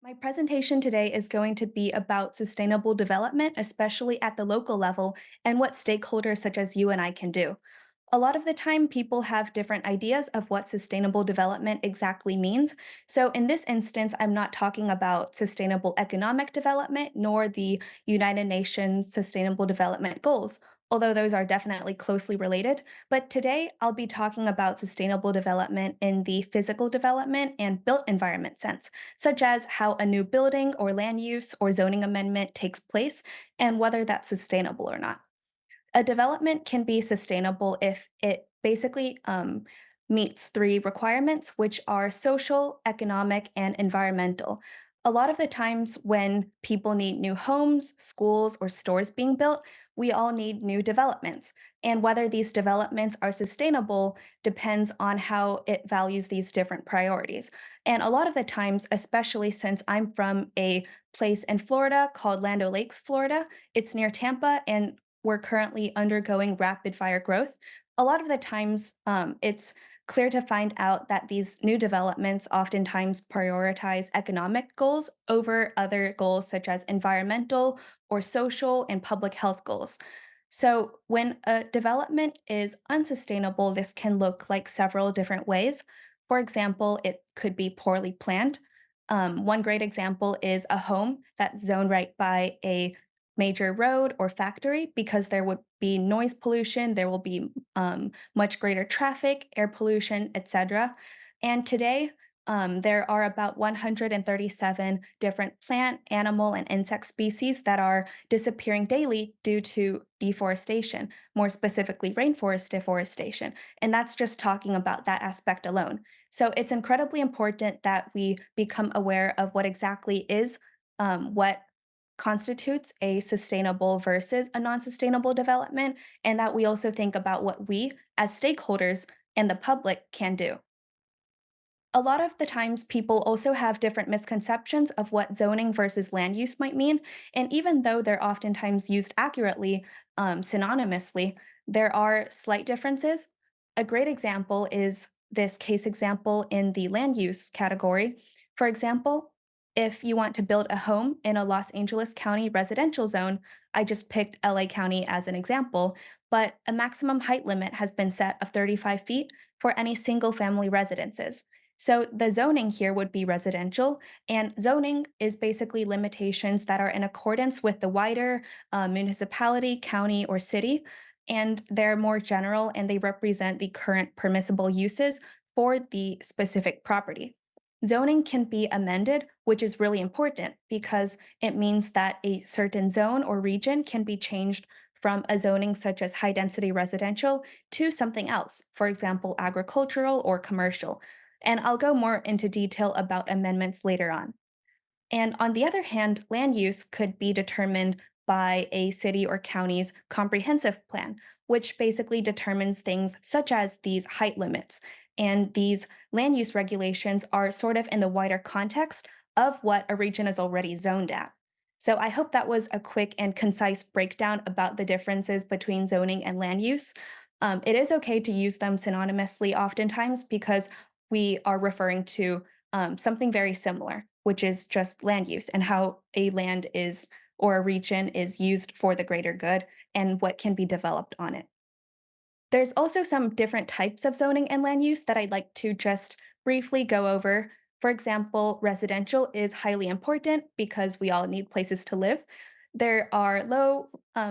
My presentation today is going to be about sustainable development, especially at the local level, and what stakeholders such as you and I can do. A lot of the time, people have different ideas of what sustainable development exactly means. So, in this instance, I'm not talking about sustainable economic development nor the United Nations Sustainable Development Goals, although those are definitely closely related. But today, I'll be talking about sustainable development in the physical development and built environment sense, such as how a new building or land use or zoning amendment takes place and whether that's sustainable or not. A development can be sustainable if it basically meets three requirements, which are social, economic, and environmental. A lot of the times when people need new homes, schools, or stores being built, we all need new developments. And whether these developments are sustainable depends on how it values these different priorities. And a lot of the times, especially since I'm from a place in Florida called Land Lakes, Florida, it's near Tampa, and we're currently undergoing rapid fire growth. A lot of the times, it's clear to find out that these new developments oftentimes prioritize economic goals over other goals such as environmental or social and public health goals. So, when a development is unsustainable, this can look like several different ways. For example, it could be poorly planned. One great example is a home that's zoned right by a major road or factory because there would be noise pollution, there will be much greater traffic, air pollution, etc. And today, there are about 137 different plant, animal, and insect species that are disappearing daily due to deforestation, more specifically, rainforest deforestation. And that's just talking about that aspect alone. So it's incredibly important that we become aware of what exactly is what constitutes a sustainable versus a non sustainable development, and that we also think about what we, as stakeholders and the public, can do. A lot of the times, people also have different misconceptions of what zoning versus land use might mean. And even though they're oftentimes used accurately, synonymously, there are slight differences. A great example is this case example in the land use category. For example, if you want to build a home in a Los Angeles County residential zone, I just picked LA County as an example, but a maximum height limit has been set of 35 feet for any single family residences. So the zoning here would be residential, and zoning is basically limitations that are in accordance with the wider municipality, county, or city, and they're more general and they represent the current permissible uses for the specific property. Zoning can be amended, which is really important because it means that a certain zone or region can be changed from a zoning such as high density residential to something else, for example, agricultural or commercial. And I'll go more into detail about amendments later on. And on the other hand, land use could be determined by a city or county's comprehensive plan, which basically determines things such as these height limits. And these land use regulations are sort of in the wider context of what a region is already zoned at. So I hope that was a quick and concise breakdown about the differences between zoning and land use. It is okay to use them synonymously oftentimes because we are referring to something very similar, which is just land use and how a land is or a region is used for the greater good and what can be developed on it. There's also some different types of zoning and land use that I'd like to just briefly go over. For example, residential is highly important because we all need places to live. There are low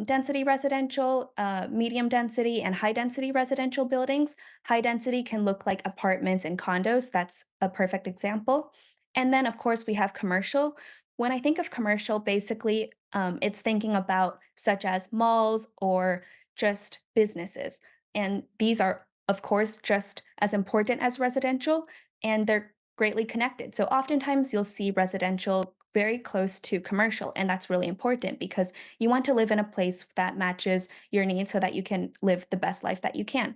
density residential, medium density, and high density residential buildings. High density can look like apartments and condos. That's a perfect example. And then, of course, we have commercial. When I think of commercial, basically, it's thinking about such as malls or just businesses. And these are, of course, just as important as residential, and they're greatly connected. So oftentimes you'll see residential very close to commercial, and that's really important because you want to live in a place that matches your needs so that you can live the best life that you can.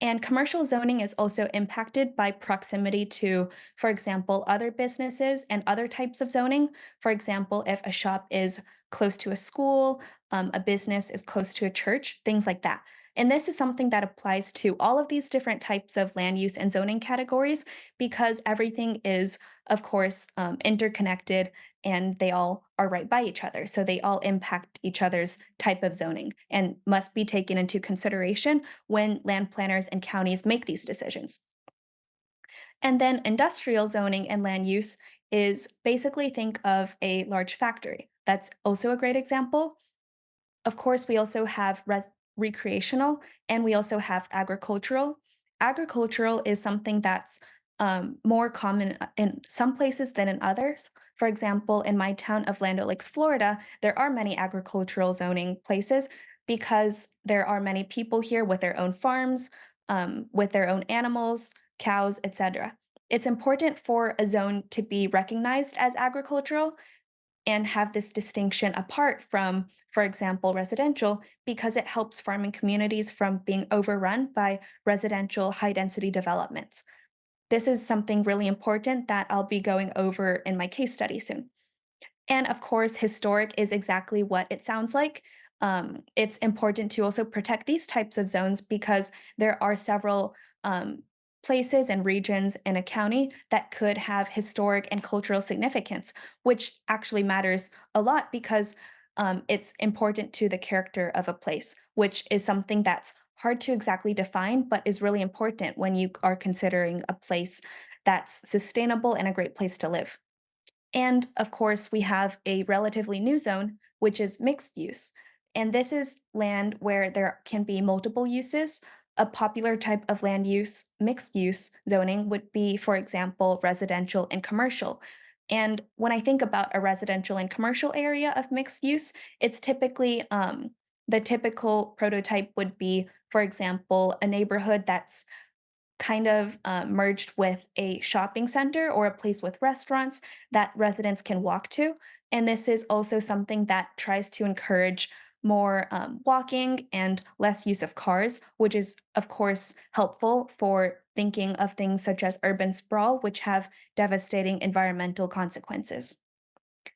And commercial zoning is also impacted by proximity to, for example, other businesses and other types of zoning. For example, if a shop is close to a school, a business is close to a church, things like that. And this is something that applies to all of these different types of land use and zoning categories because everything is, of course, interconnected and they all are right by each other. So they all impact each other's type of zoning and must be taken into consideration when land planners and counties make these decisions. And then industrial zoning and land use is basically think of a large factory. That's also a great example. Of course, we also have recreational and we also have agricultural. Agricultural is something that's more common in some places than in others. For example, in my town of Land O'Lakes, Florida, there are many agricultural zoning places because there are many people here with their own farms, with their own animals, cows, etc. It's important for a zone to be recognized as agricultural and have this distinction apart from, for example, residential, because it helps farming communities from being overrun by residential high density developments. This is something really important that I'll be going over in my case study soon. And of course, historic is exactly what it sounds like. It's important to also protect these types of zones because there are several places and regions in a county that could have historic and cultural significance, which actually matters a lot because it's important to the character of a place, which is something that's hard to exactly define, but is really important when you are considering a place that's sustainable and a great place to live. And of course, we have a relatively new zone, which is mixed use. And this is land where there can be multiple uses. A popular type of land use, mixed use zoning would be, for example, residential and commercial. And when I think about a residential and commercial area of mixed use, it's typically the typical prototype would be, for example, a neighborhood that's kind of merged with a shopping center or a place with restaurants that residents can walk to. And this is also something that tries to encourage more walking and less use of cars, which is, of course, helpful for thinking of things such as urban sprawl, which have devastating environmental consequences.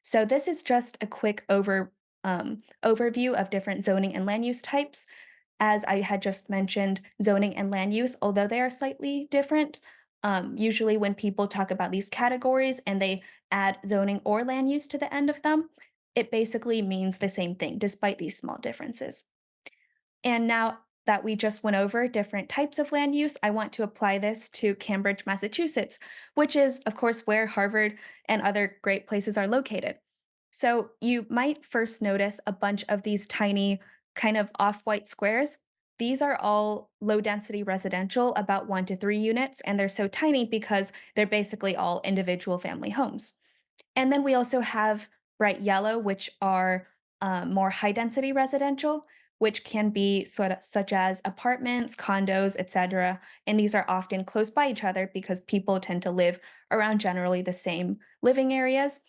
So, this is just a quick overview of different zoning and land use types. As I had just mentioned, zoning and land use, although they are slightly different, usually when people talk about these categories and they add zoning or land use to the end of them, it basically means the same thing, despite these small differences. And now that we just went over different types of land use, I want to apply this to Cambridge, Massachusetts, which is, of course, where Harvard and other great places are located. So you might first notice a bunch of these tiny, kind of off white squares. These are all low density residential, about 1 to 3 units, and they're so tiny because they're basically all individual family homes. And then we also have bright yellow, which are more high density residential, which can be sort of such as apartments, condos, etc. And these are often close by each other because people tend to live around generally the same living areas.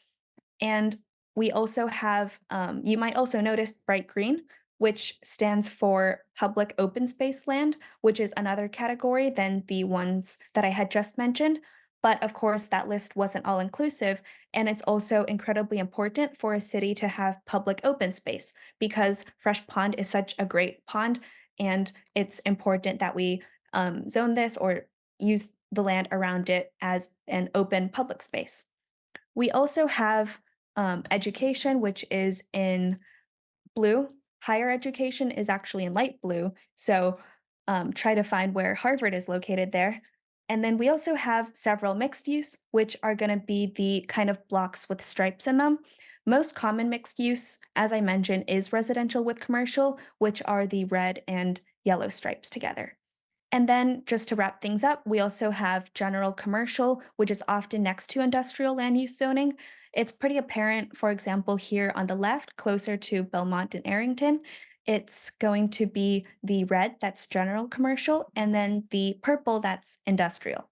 And we also have, you might also notice bright green, which stands for public open space land, which is another category than the ones that I had just mentioned. But of course, that list wasn't all inclusive. And it's also incredibly important for a city to have public open space because Fresh Pond is such a great pond. And it's important that we zone this or use the land around it as an open public space. We also have education, which is in blue. Higher education is actually in light blue. So try to find where Harvard is located there. And then we also have several mixed use, which are going to be the kind of blocks with stripes in them. Most common mixed use, as I mentioned, is residential with commercial, which are the red and yellow stripes together. And then, just to wrap things up, we also have general commercial, which is often next to industrial land use zoning. It's pretty apparent, for example, here on the left, closer to Belmont and Arrington. It's going to be the red, that's general commercial, and then the purple, that's industrial.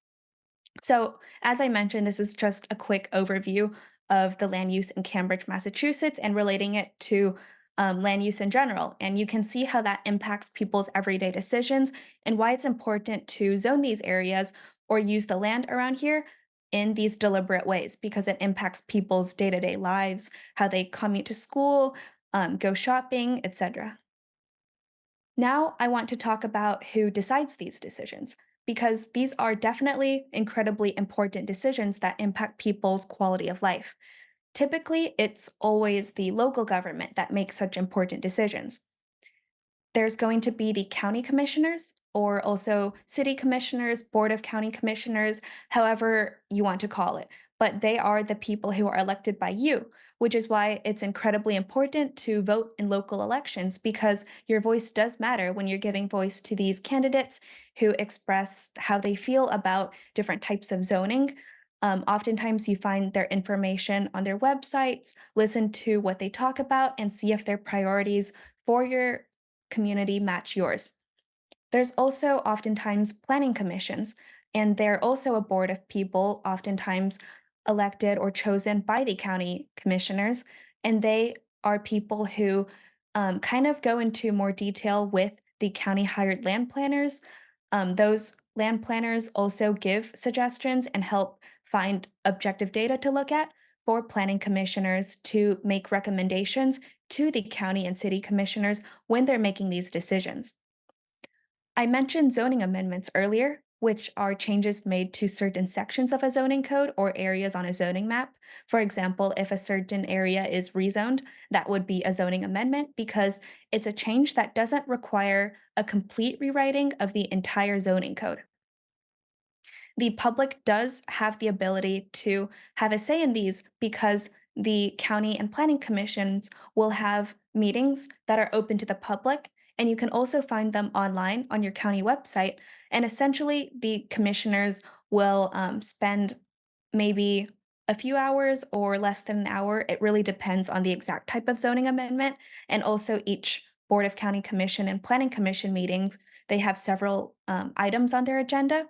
So, as I mentioned, this is just a quick overview of the land use in Cambridge, Massachusetts, and relating it to land use in general. And you can see how that impacts people's everyday decisions and why it's important to zone these areas or use the land around here in these deliberate ways because it impacts people's day to day lives, how they commute to school, go shopping, etc. Now, I want to talk about who decides these decisions, because these are definitely incredibly important decisions that impact people's quality of life. Typically, it's always the local government that makes such important decisions. There's going to be the county commissioners, or also city commissioners, board of county commissioners, however you want to call it. But they are the people who are elected by you, which is why it's incredibly important to vote in local elections because your voice does matter when you're giving voice to these candidates who express how they feel about different types of zoning. Oftentimes, you find their information on their websites, listen to what they talk about, and see if their priorities for your community match yours. There's also oftentimes planning commissions, and they're also a board of people, oftentimes elected or chosen by the county commissioners, and they are people who kind of go into more detail with the county hired land planners. Those land planners also give suggestions and help find objective data to look at for planning commissioners to make recommendations to the county and city commissioners when they're making these decisions. I mentioned zoning amendments earlier, which are changes made to certain sections of a zoning code or areas on a zoning map. For example, if a certain area is rezoned, that would be a zoning amendment because it's a change that doesn't require a complete rewriting of the entire zoning code. The public does have the ability to have a say in these because the county and planning commissions will have meetings that are open to the public, and you can also find them online on your county website. And essentially, the commissioners will spend maybe a few hours or less than an hour. It really depends on the exact type of zoning amendment. And also, each Board of County Commission and Planning Commission meetings, they have several items on their agenda,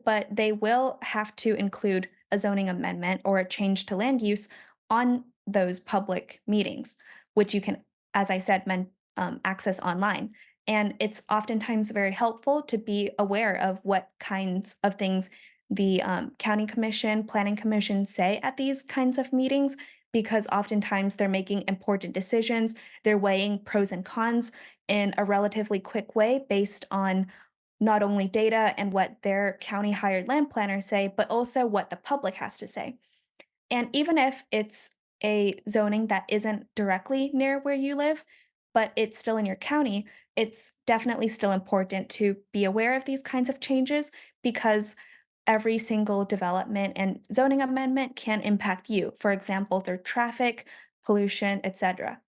but they will have to include a zoning amendment or a change to land use on those public meetings, which you can, as I said, access online. And it's oftentimes very helpful to be aware of what kinds of things the county commission, planning commission say at these kinds of meetings, because oftentimes they're making important decisions. They're weighing pros and cons in a relatively quick way based on not only data and what their county hired land planners say, but also what the public has to say. And even if it's a zoning that isn't directly near where you live, but it's still in your county, it's definitely still important to be aware of these kinds of changes because every single development and zoning amendment can impact you, for example, through traffic, pollution, etc.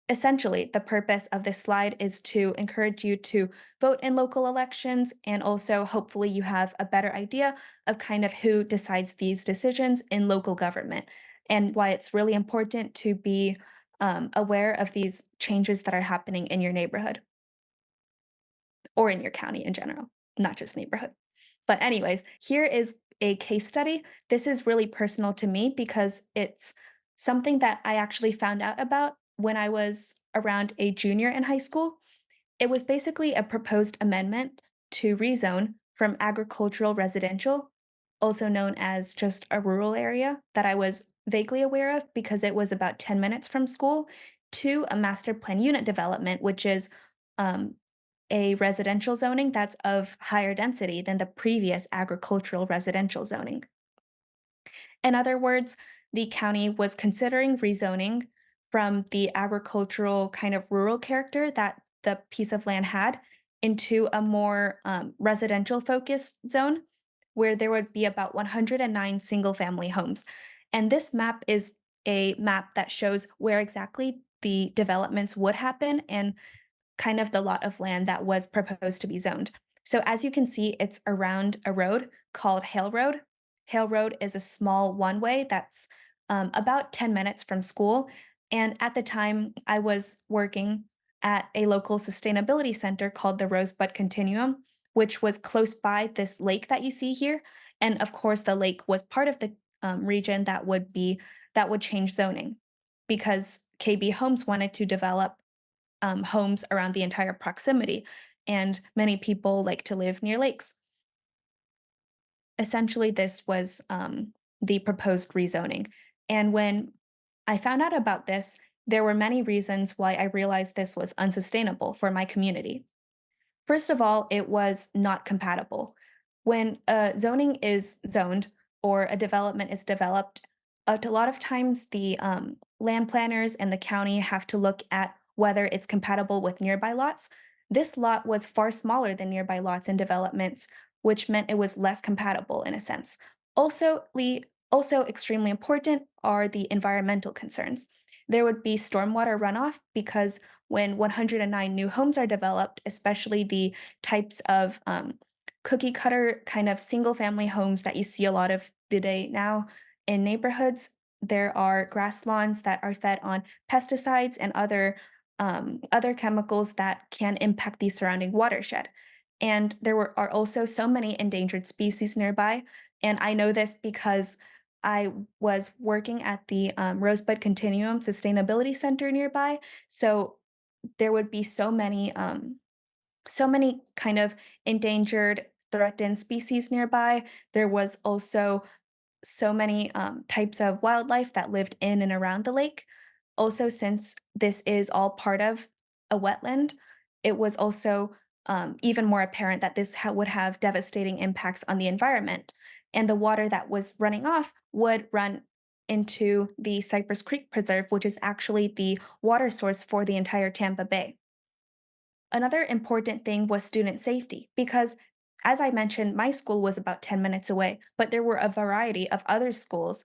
Essentially, the purpose of this slide is to encourage you to vote in local elections, and also hopefully you have a better idea of kind of who decides these decisions in local government and why it's really important to be aware of these changes that are happening in your neighborhood or in your county in general, not just neighborhood. But, anyways, here is a case study. This is really personal to me because it's something that I actually found out about when I was around a junior in high school. It was basically a proposed amendment to rezone from agricultural residential, also known as just a rural area that I was vaguely aware of because it was about 10 minutes from school, to a master plan unit development, which is um, a residential zoning that's of higher density than the previous agricultural residential zoning. In other words, the county was considering rezoning from the agricultural kind of rural character that the piece of land had into a more residential focused zone where there would be about 109 single family homes. And this map is a map that shows where exactly the developments would happen and kind of the lot of land that was proposed to be zoned. So as you can see, it's around a road called Hale Road. Hale Road is a small one way that's about 10 minutes from school. And at the time, I was working at a local sustainability center called the Rosebud Continuum, which was close by this lake that you see here. And of course, the lake was part of the region that would change zoning because KB Homes wanted to develop homes around the entire proximity, and many people like to live near lakes. Essentially, this was the proposed rezoning. And when I found out about this, there were many reasons why I realized this was unsustainable for my community. First of all, it was not compatible. When zoning is zoned or a development is developed, a lot of times the land planners and the county have to look at whether it's compatible with nearby lots. This lot was far smaller than nearby lots and developments, which meant it was less compatible in a sense. Also extremely important are the environmental concerns. There would be stormwater runoff because when 109 new homes are developed, especially the types of cookie cutter kind of single family homes that you see a lot of today now in neighborhoods, there are grass lawns that are fed on pesticides and other chemicals that can impact the surrounding watershed. And are also so many endangered species nearby. And I know this because I was working at the Rosebud Continuum Sustainability Center nearby. So there would be so many kind of endangered, threatened species nearby. There was also so many types of wildlife that lived in and around the lake. Also, since this is all part of a wetland, it was also even more apparent that would have devastating impacts on the environment. And the water that was running off would run into the Cypress Creek Preserve, which is actually the water source for the entire Tampa Bay. Another important thing was student safety because, as I mentioned, my school was about 10 minutes away, but there were a variety of other schools,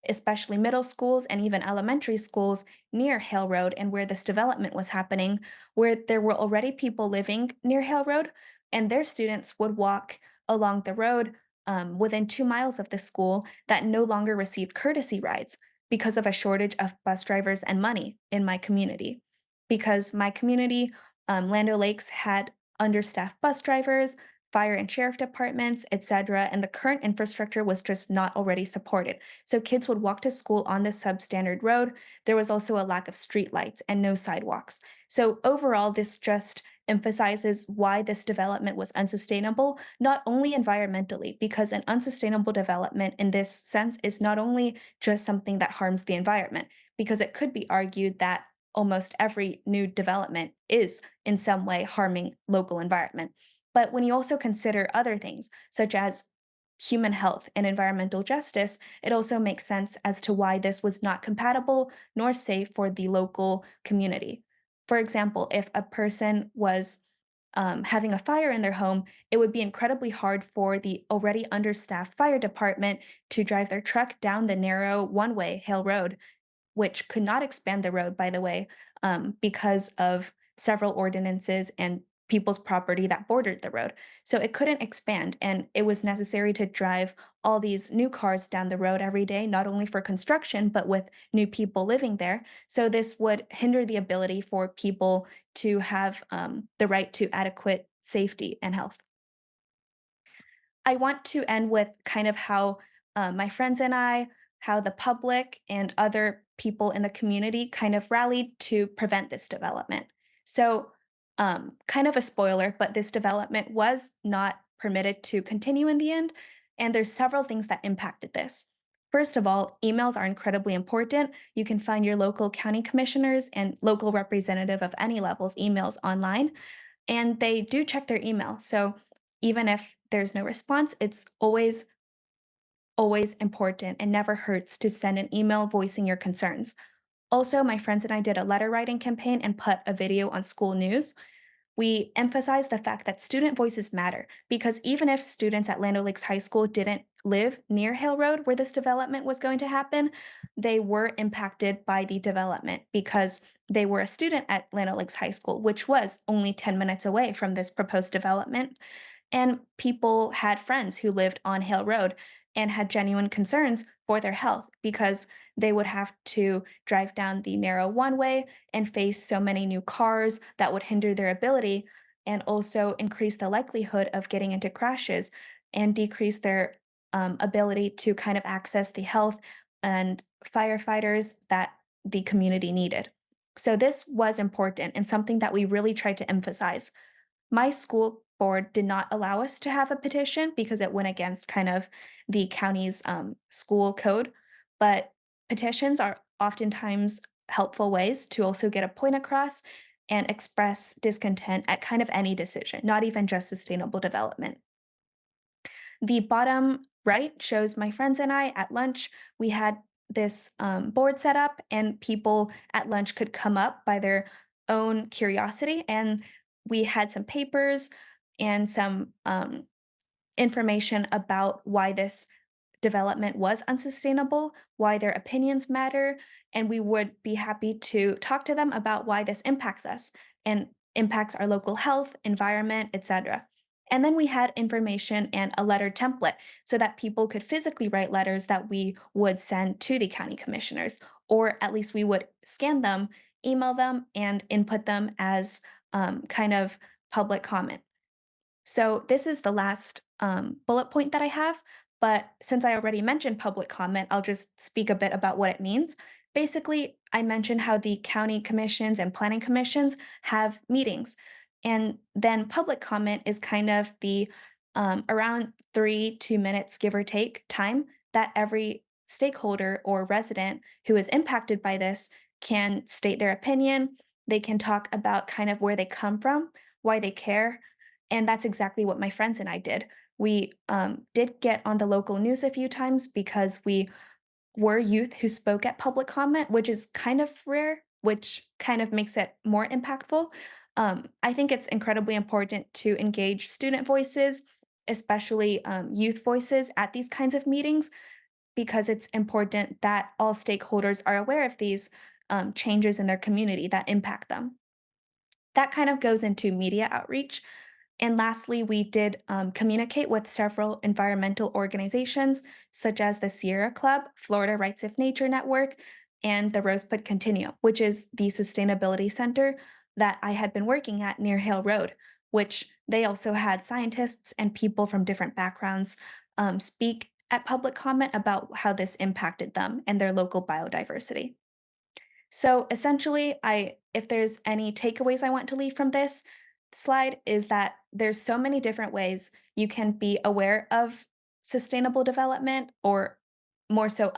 especially middle schools and even elementary schools near Hale Road and where this development was happening, where there were already people living near Hale Road, and their students would walk along the road within 2 miles of the school that no longer received courtesy rides because of a shortage of bus drivers and money in my community. Because my community Land O'Lakes had understaffed bus drivers, fire and sheriff departments, etc., and the current infrastructure was just not already supported. So kids would walk to school on the substandard road. There was also a lack of streetlights and no sidewalks. So overall, this just emphasizes why this development was unsustainable, not only environmentally, because an unsustainable development in this sense is not only just something that harms the environment, because it could be argued that almost every new development is in some way harming local environment. But when you also consider other things, such as human health and environmental justice, it also makes sense as to why this was not compatible nor safe for the local community. For example, if a person was having a fire in their home, it would be incredibly hard for the already understaffed fire department to drive their truck down the narrow one way Hale Road, which could not expand the road, by the way, because of several ordinances and people's property that bordered the road. So it couldn't expand, and it was necessary to drive all these new cars down the road every day, not only for construction, but with new people living there. So this would hinder the ability for people to have the right to adequate safety and health. I want to end with kind of how my friends and I, how the public and other people in the community kind of rallied to prevent this development. So, kind of a spoiler, but this development was not permitted to continue in the end. And there's several things that impacted this. First of all, emails are incredibly important. You can find your local county commissioners and local representative of any levels emails online, and they do check their email. So even if there's no response, it's always important and never hurts to send an email voicing your concerns. Also, my friends and I did a letter writing campaign and put a video on school news. We emphasize the fact that student voices matter because even if students at Land O'Lakes High School didn't live near Hale Road where this development was going to happen, they were impacted by the development because they were a student at Land O'Lakes High School, which was only 10 minutes away from this proposed development. And people had friends who lived on Hale Road and had genuine concerns for their health because they would have to drive down the narrow one way and face so many new cars that would hinder their ability and also increase the likelihood of getting into crashes and decrease their ability to kind of access the health and firefighters that the community needed. So, this was important and something that we really tried to emphasize. My school board did not allow us to have a petition because it went against kind of the county's school code, but petitions are oftentimes helpful ways to also get a point across. and express discontent at kind of any decision, not even just sustainable development. The bottom right shows my friends and I at lunch. We had this board set up, and people at lunch could come up by their own curiosity. And we had some papers and some information about why this development was unsustainable, why their opinions matter, and we would be happy to talk to them about why this impacts us and impacts our local health, environment, etc. And then we had information and a letter template so that people could physically write letters that we would send to the county commissioners, or at least we would scan them, email them, and input them as kind of public comment. So this is the last bullet point that I have, but since I already mentioned public comment, I'll just speak a bit about what it means. Basically, I mentioned how the county commissions and planning commissions have meetings, and then public comment is kind of the around 2 minutes, give or take, time that every stakeholder or resident who is impacted by this can state their opinion. They can talk about kind of where they come from, why they care, and that's exactly what my friends and I did. We did get on the local news a few times because we were youth who spoke at public comment, which is kind of rare, which kind of makes it more impactful. I think it's incredibly important to engage student voices, especially youth voices, at these kinds of meetings because it's important that all stakeholders are aware of these changes in their community that impact them. That kind of goes into media outreach. And lastly, we did communicate with several environmental organizations, such as the Sierra Club, Florida Rights of Nature Network, and the Rosebud Continuum, which is the sustainability center that I had been working at near Hale Road, which they also had scientists and people from different backgrounds speak at public comment about how this impacted them and their local biodiversity. So essentially, I if there's any takeaways I want to leave from this slide is that there's so many different ways you can be aware of sustainable development or more so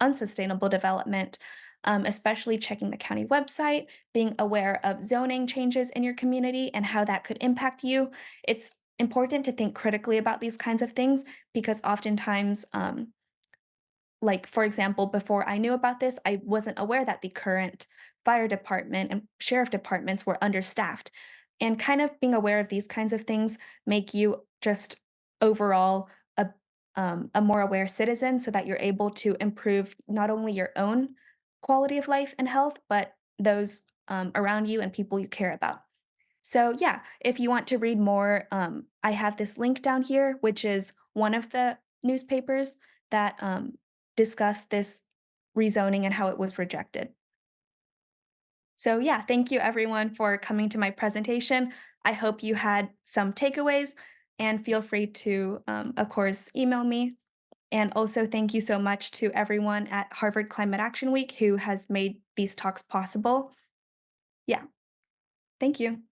unsustainable development, especially checking the county website, being aware of zoning changes in your community and how that could impact you. It's important to think critically about these kinds of things because oftentimes like, for example, before I knew about this, I wasn't aware that the current fire department and sheriff departments were understaffed. And kind of being aware of these kinds of things make you just overall a more aware citizen so that you're able to improve not only your own quality of life and health, but those around you and people you care about. So, yeah, if you want to read more, I have this link down here, which is one of the newspapers that discuss this rezoning and how it was rejected. So, yeah, thank you everyone for coming to my presentation. I hope you had some takeaways and feel free to, of course, email me. And also, thank you so much to everyone at Harvard Climate Action Week who has made these talks possible. Yeah, thank you.